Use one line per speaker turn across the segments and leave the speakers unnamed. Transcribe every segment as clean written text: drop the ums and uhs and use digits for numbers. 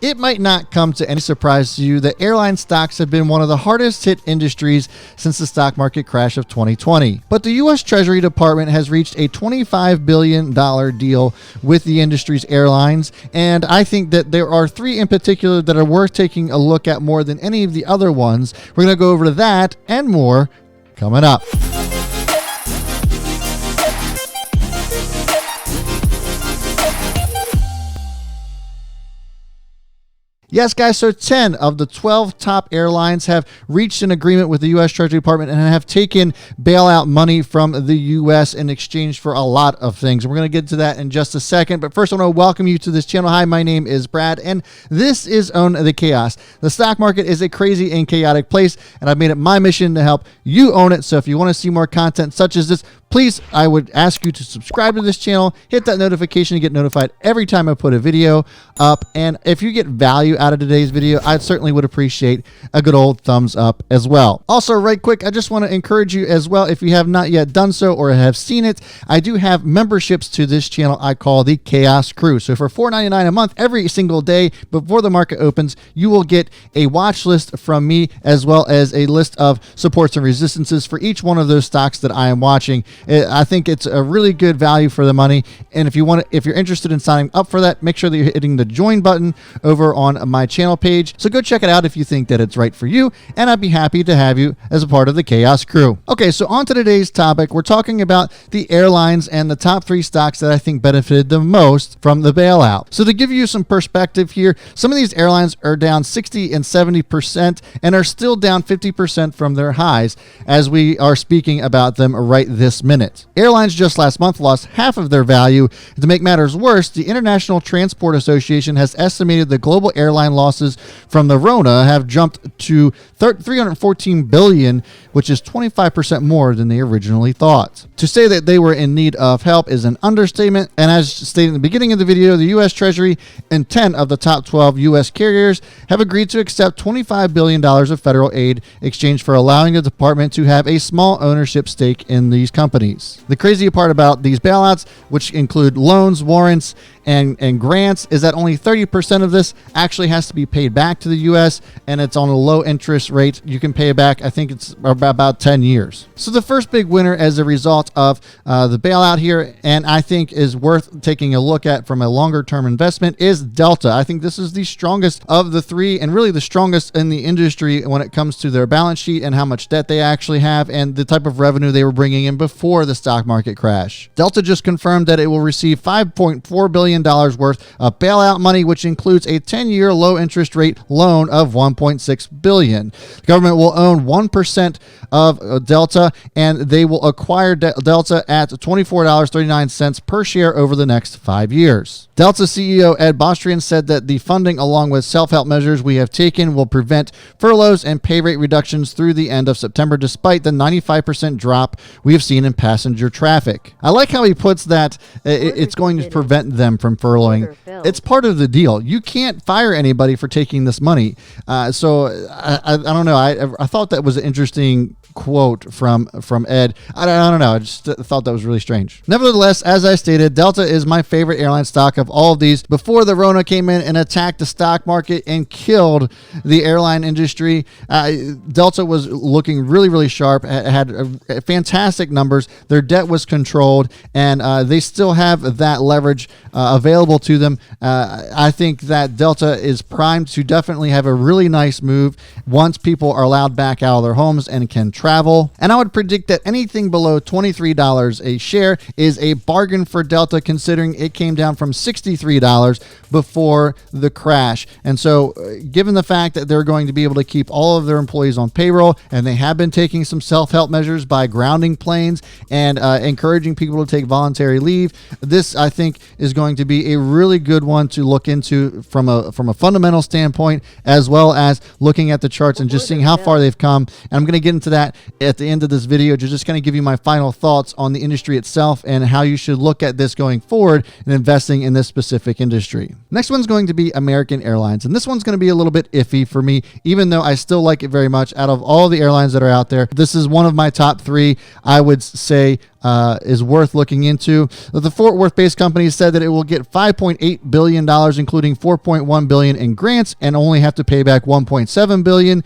It might not come to any surprise to you that airline stocks have been one of the hardest hit industries since the stock market crash of 2020. But the U.S. Treasury Department has reached a $25 billion deal with the industry's airlines, and I think that there are three in particular that are worth taking a look at more than any of the other ones. We're going to go over to that and more coming up. Yes, guys, so 10 of the 12 top airlines have reached an agreement with the U.S. Treasury Department and have taken bailout money from the U.S. in exchange for a lot of things. We're going to get to that in just a second, but first I want to welcome you to this channel. Hi, my name is Brad, and this is Own the Chaos. The stock market is a crazy and chaotic place, and I've made it my mission to help you own it. So if you want to see more content such as this, please, I would ask you to subscribe to this channel, hit that notification to get notified every time I put a video up. And if you get value out of today's video, I certainly would appreciate a good old thumbs up as well. Also, right quick, I just want to encourage you as well, if you have not yet done so or have seen it, I do have memberships to this channel I call the Chaos Crew. So for $4.99 a month, every single day before the market opens, you will get a watch list from me as well as a list of supports and resistances for each one of those stocks that I am watching. I think it's a really good value for the money. And if you're interested in signing up for that, make sure that you're hitting the join button over on my channel page. So go check it out if you think that it's right for you, and I'd be happy to have you as a part of the Chaos Crew. Okay, so on to today's topic. We're talking about the airlines and the top three stocks that I think benefited the most from the bailout. So to give you some perspective here, some of these airlines are down 60 and 70% and are still down 50% from their highs as we are speaking about them right this minute. Airlines just last month lost half of their value. To make matters worse, the International Transport Association has estimated the global airline losses from the Rona have jumped to $314 billion, which is 25% more than they originally thought. To say that they were in need of help is an understatement, and as stated in the beginning of the video, the U.S. Treasury and 10 of the top 12 U.S. carriers have agreed to accept $25 billion of federal aid in exchange for allowing the department to have a small ownership stake in these companies. The crazy part about these bailouts, which include loans, warrants, and grants, is that only 30% of this actually has to be paid back to the U.S., and it's on a low interest rate. You can pay back, I think it's about 10 years. So the first big winner as a result of the bailout here, and I think is worth taking a look at from a longer term investment, is Delta. I think this is the strongest of the three, and really the strongest in the industry when it comes to their balance sheet and how much debt they actually have and the type of revenue they were bringing in before the stock market crash. Delta just confirmed that it will receive $5.4 billion worth of bailout money, which includes a 10-year low interest rate loan of $1.6 billion. The government will own 1% of Delta, and they will acquire Delta at $24.39 per share over the next 5 years. Delta CEO Ed Bastian said that the funding, along with self-help measures we have taken, will prevent furloughs and pay rate reductions through the end of September, despite the 95% drop we have seen in passenger traffic. I like how he puts that it's going to prevent them from furloughing. It's part of the deal. You can't fire anybody for taking this money. So I don't know. I thought that was an interesting quote from Ed. I don't know. I just thought that was really strange. Nevertheless, as I stated, Delta is my favorite airline stock of all of these. Before the Rona came in and attacked the stock market and killed the airline industry, Delta was looking really, really sharp, had fantastic numbers. Their debt was controlled, and they still have that leverage available to them. I think that Delta is primed to definitely have a really nice move once people are allowed back out of their homes and can travel. And I would predict that anything below $23 a share is a bargain for Delta, considering it came down from $63 before the crash. And so given the fact that they're going to be able to keep all of their employees on payroll, and they have been taking some self-help measures by grounding planes and encouraging people to take voluntary leave, this I think is going to be a really good one to look into from a fundamental standpoint, as well as looking at the charts and just seeing how far they've come. And I'm going to get into that at the end of this video, to just kind of give you my final thoughts on the industry itself and how you should look at this going forward and investing in this specific industry. Next one's going to be American Airlines, and this one's going to be a little bit iffy for me, even though I still like it very much. Out of all the airlines that are out there, this is one of my top three. I would say is worth looking into. The Fort Worth-based company said that it will get $5.8 billion, including $4.1 billion in grants, and only have to pay back $1.7 billion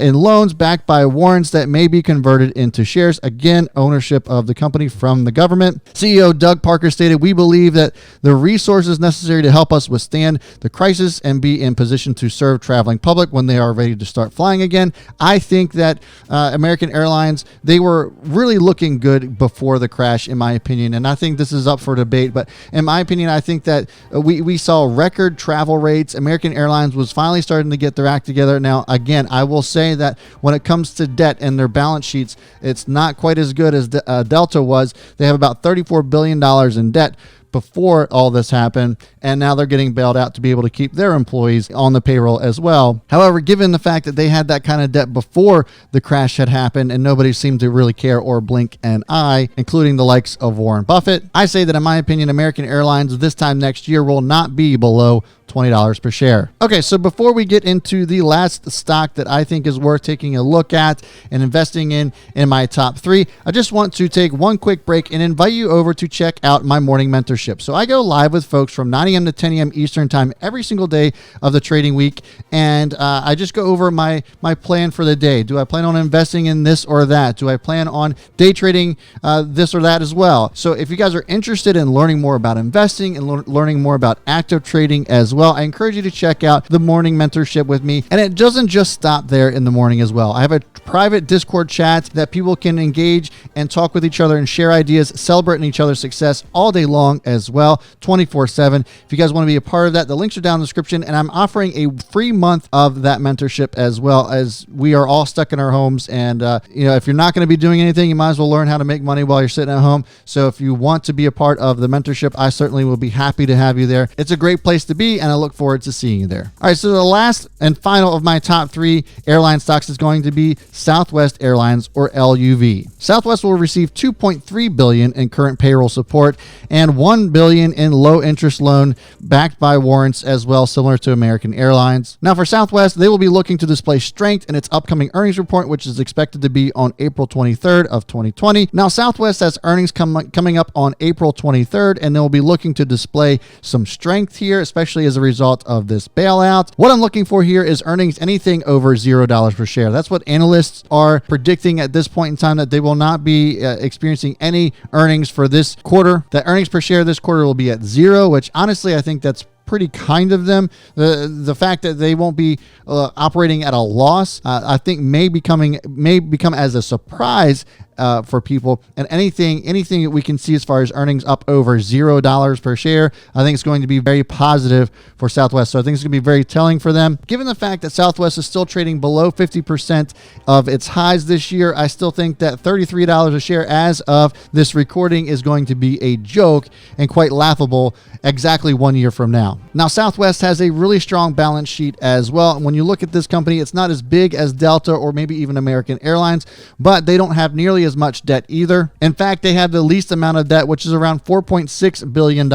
in loans backed by warrants that may be converted into shares. Again, ownership of the company from the government. CEO Doug Parker stated, "We believe that the resources necessary to help us withstand the crisis and be in position to serve traveling public when they are ready to start flying again." I think that American Airlines, they were really looking good before the crash, in my opinion, and I think this is up for debate, but in my opinion, I think that we saw record travel rates. American Airlines was finally starting to get their act together. Now, again, I will say that when it comes to debt and their balance sheets, it's not quite as good as Delta was. They have about $34 billion in debt before all this happened, and now they're getting bailed out to be able to keep their employees on the payroll as well. However, given the fact that they had that kind of debt before the crash had happened and nobody seemed to really care or blink an eye, including the likes of Warren Buffett, I say that in my opinion, American Airlines this time next year will not be below $20 per share. Okay, so before we get into the last stock that I think is worth taking a look at and investing in my top 3, I just want to take one quick break and invite you over to check out my morning mentorship. So I go live with folks from 9 a.m. to 10 a.m. Eastern time every single day of the trading week, and I just go over my plan for the day. Do I plan on investing in this or that? Do I plan on day trading this or that as well? So if you guys are interested in learning more about investing and learning more about active trading as well, I encourage you to check out the morning mentorship with me. And it doesn't just stop there in the morning as well. I have a private Discord chat that people can engage and talk with each other and share ideas, celebrating each other's success all day long as well, 24/7. If you guys want to be a part of that, the links are down in the description, and I'm offering a free month of that mentorship as well, as we are all stuck in our homes. And if you're not going to be doing anything, you might as well learn how to make money while you're sitting at home. So if you want to be a part of the mentorship, I certainly will be happy to have you there. It's a great place to be, and I look forward to seeing you there. All right, so the last and final of my top 3 airline stocks is going to be Southwest Airlines, or LUV. Southwest will receive $2.3 billion in current payroll support and $1 billion in low interest loan backed by warrants as well, similar to American Airlines. Now for Southwest, they will be looking to display strength in its upcoming earnings report, which is expected to be on April 23rd of 2020. Now Southwest has earnings coming up on April 23rd, and they'll be looking to display some strength here, especially as a result of this bailout. What I'm looking for here is earnings anything over $0 per share. That's what analysts are predicting at this point in time, that they will not be experiencing any earnings for this quarter. The earnings per share this quarter will be at 0, which honestly I think that's pretty kind of them. The fact that they won't be operating at a loss, I think may become as a surprise for people. And anything that we can see as far as earnings up over $0 per share, I think it's going to be very positive for Southwest. So I think it's going to be very telling for them. Given the fact that Southwest is still trading below 50% of its highs this year, I still think that $33 a share as of this recording is going to be a joke and quite laughable exactly 1 year from now. Now, Southwest has a really strong balance sheet as well. And when you look at this company, it's not as big as Delta or maybe even American Airlines, but they don't have nearly as much debt either. In fact, they have the least amount of debt, which is around $4.6 billion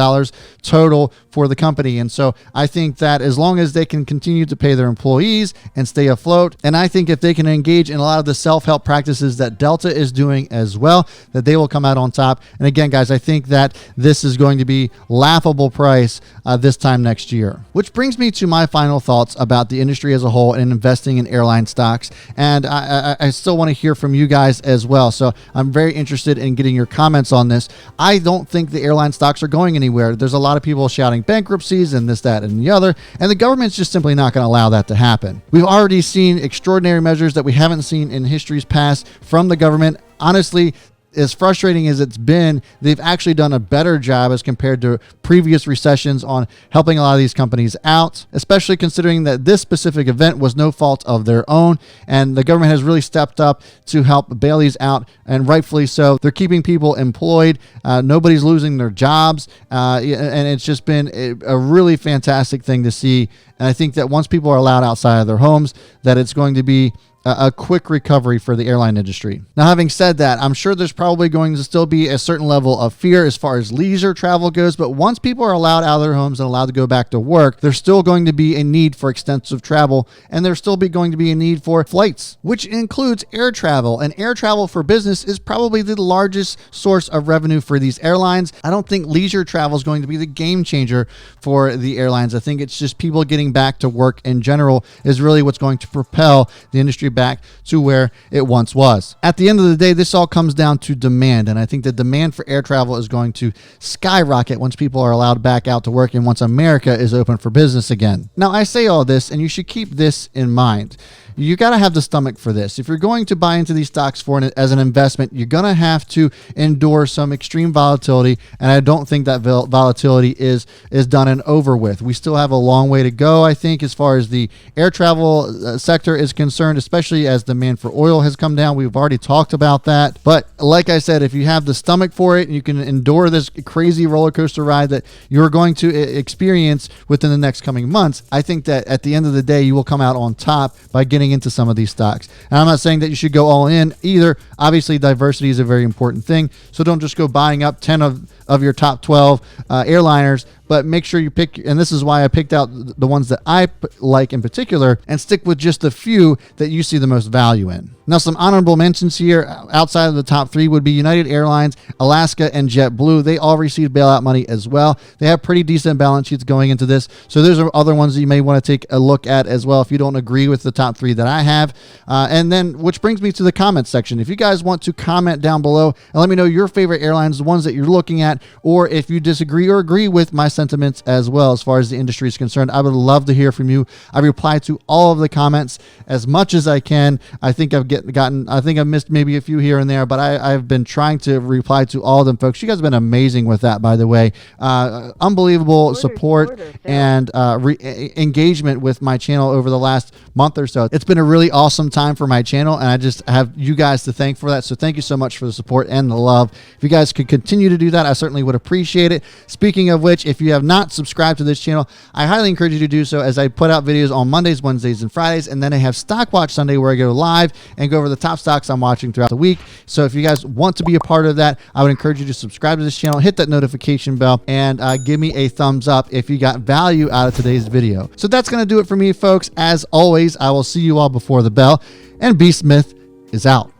total for the company. And so I think that as long as they can continue to pay their employees and stay afloat, and I think if they can engage in a lot of the self-help practices that Delta is doing as well, that they will come out on top. And again, guys, I think that this is going to be laughable price this time next year. Which brings me to my final thoughts about the industry as a whole and investing in airline stocks. And I still want to hear from you guys as well. So I'm very interested in getting your comments on this. I don't think the airline stocks are going anywhere. There's a lot of people shouting bankruptcies and this, that, and the other, and the government's just simply not going to allow that to happen. We've already seen extraordinary measures that we haven't seen in history's past from the government. Honestly, as frustrating as it's been, they've actually done a better job as compared to previous recessions on helping a lot of these companies out, especially considering that this specific event was no fault of their own. And the government has really stepped up to help bail these out, and rightfully so. They're keeping people employed. Nobody's losing their jobs. And it's just been a really fantastic thing to see. And I think that once people are allowed outside of their homes, that it's going to be a quick recovery for the airline industry. Now, having said that, I'm sure there's probably going to still be a certain level of fear as far as leisure travel goes, but once people are allowed out of their homes and allowed to go back to work, there's still going to be a need for extensive travel, and there's still going to be a need for flights, which includes air travel. And air travel for business is probably the largest source of revenue for these airlines. I don't think leisure travel is going to be the game changer for the airlines. I think it's just people getting back to work in general is really what's going to propel the industry back to where it once was. At the end of the day, this all comes down to demand, and I think the demand for air travel is going to skyrocket once people are allowed back out to work and once America is open for business again. Now, I say all this, and you should keep this in mind. You got to have the stomach for this. If you're going to buy into these stocks as an investment, you're going to have to endure some extreme volatility, and I don't think that volatility is done and over with. We still have a long way to go, I think, as far as the air travel sector is concerned, especially as demand for oil has come down. We've already talked about that. But like I said, if you have the stomach for it and you can endure this crazy roller coaster ride that you're going to experience within the next coming months, I think that at the end of the day, you will come out on top by getting into some of these stocks. And I'm not saying that you should go all in either. Obviously, diversity is a very important thing. So don't just go buying up 10 of your top 12 airliners, but make sure you pick, and this is why I picked out the ones that I like in particular, and stick with just the few that you see the most value in. Now, some honorable mentions here outside of the top three would be United Airlines, Alaska, and JetBlue. They all received bailout money as well. They have pretty decent balance sheets going into this. So those are other ones that you may want to take a look at as well if you don't agree with the top three that I have. And then, which brings me to the comments section. If you guys want to comment down below and let me know your favorite airlines, the ones that you're looking at, or if you disagree or agree with my sentiments as well as far as the industry is concerned, I would love to hear from you. I reply to all of the comments as much as I can. I think I've missed maybe a few here and there, but I've been trying to reply to all of them, folks. You guys have been amazing with that, by the way. Unbelievable support and engagement with my channel over the last month or so. It's been a really awesome time for my channel, and I just have you guys to thank for that. So thank you so much for the support and the love. If you guys could continue to do that, I certainly would appreciate it. Speaking of which, if you have not subscribed to this channel, I highly encourage you to do so, as I put out videos on Mondays, Wednesdays, and Fridays, and then I have Stock Watch Sunday where I go live and go over the top stocks I'm watching throughout the week. So if you guys want to be a part of that, I would encourage you to subscribe to this channel, hit that notification bell, and give me a thumbs up if you got value out of today's video. So that's going to do it for me, folks. As always, I will see you all before the bell, and B Smith is out.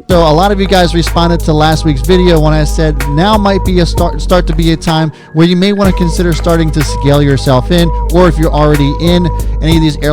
So a lot of you guys responded to last week's video when I said now might be a start to be a time where you may want to consider starting to scale yourself in, or if you're already in any of these airlines